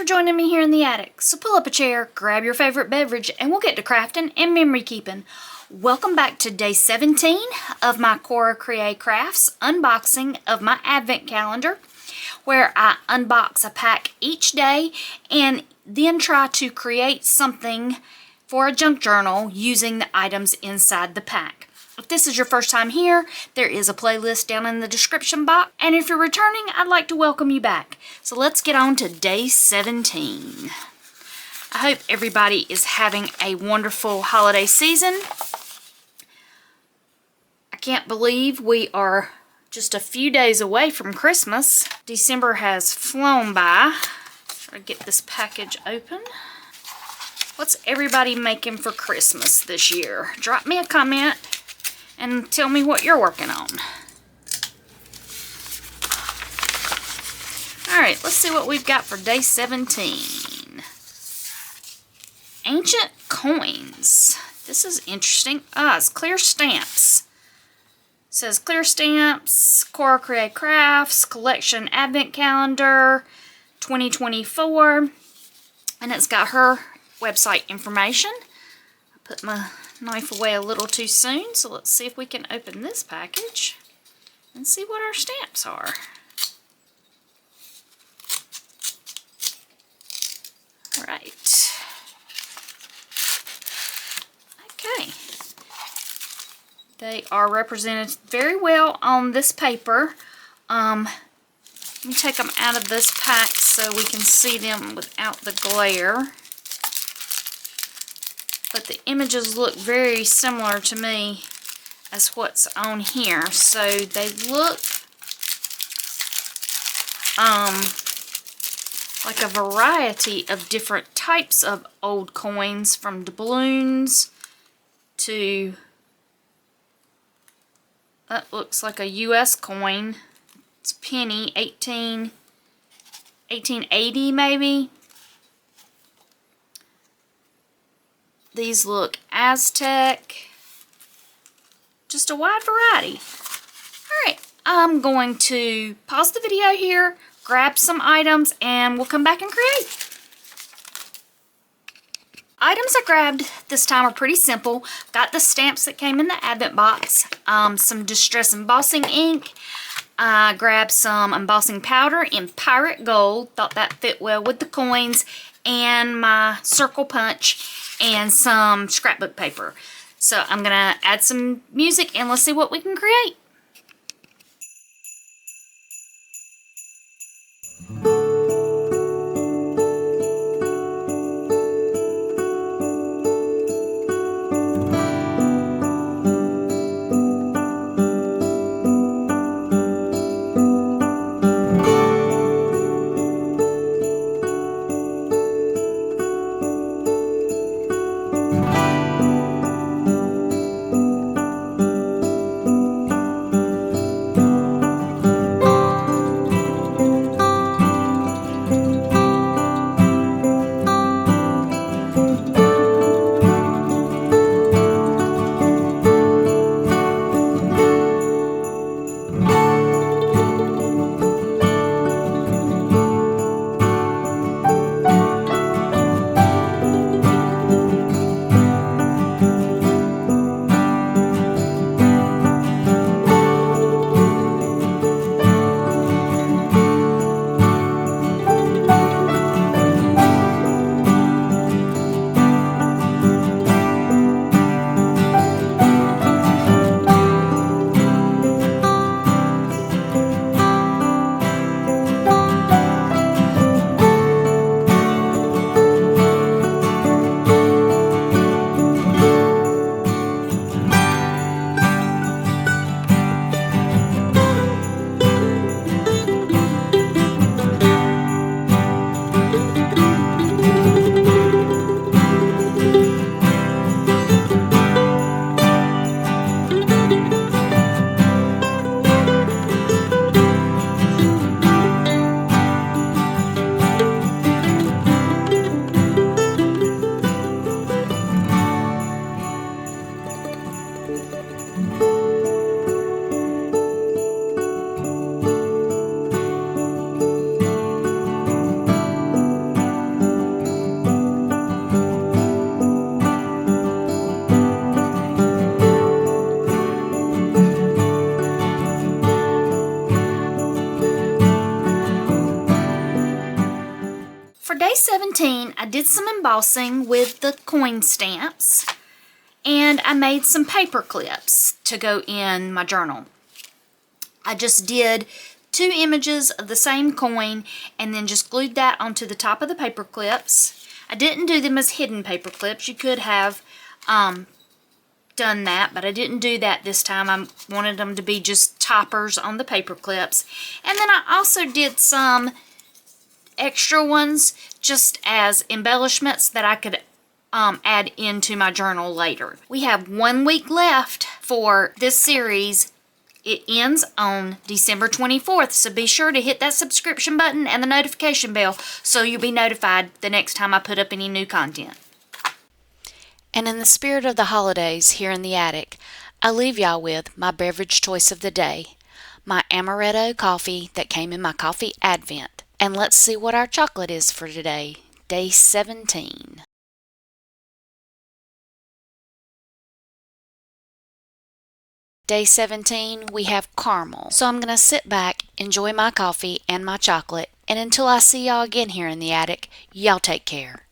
joining me here in the attic. So pull up a chair, grab your favorite beverage, and we'll get to crafting and memory keeping. Welcome back to day 17 of my Cora Crea crafts unboxing of my advent calendar, where I unbox a pack each day and then try to create something for a junk journal using the items inside the pack. If this is your first time here, there is a playlist down in the description box. And if you're returning, I'd like to welcome you back. So let's get on to day 17. I hope everybody is having a wonderful holiday season. I can't believe we are just a few days away from Christmas. December has flown by. Try to get this package open. What's everybody making for Christmas this year? Drop me a comment and tell me what you're working on. Alright, let's see what we've got for day 17. Ancient coins. This is interesting. It's clear stamps. It says clear stamps, Cora Crea crafts, collection advent calendar, 2024. And it's got her website information. I put my knife away a little too soon, so let's see if we can open this package and see what our stamps are. Alright. Okay. They are represented very well on this paper. Let me take them out of this pack so we can see them without the glare. But the images look very similar to me as what's on here. So they look like a variety of different types of old coins, from doubloons to, that looks like a US coin. It's penny, 1880 maybe. These look Aztec. Just a wide variety. Alright, I'm going to pause the video here, grab some items, and we'll come back and create. Items I grabbed this time are pretty simple. Got the stamps that came in the advent box, some distress embossing ink. I grabbed some embossing powder in pirate gold. Thought that fit well with the coins, and my circle punch and some scrapbook paper. So I'm gonna add some music and let's see what we can create. did some embossing with the coin stamps, and I made some paper clips to go in my journal. I just did 2 images of the same coin and then just glued that onto the top of the paper clips. I didn't do them as hidden paper clips. You could have done that, but I didn't do that this time. I wanted them to be just toppers on the paper clips. And then I also did some extra ones just as embellishments that I could add into my journal later. We have 1 week left for this series. It ends on December 24th, so be sure to hit that subscription button and the notification bell so you'll be notified the next time I put up any new content. And in the spirit of the holidays here in the attic, I leave y'all with my beverage choice of the day, my amaretto coffee that came in my coffee advent. And let's see what our chocolate is for today, day 17. Day 17, we have caramel. So I'm going to sit back, enjoy my coffee and my chocolate, and until I see y'all again here in the attic, y'all take care.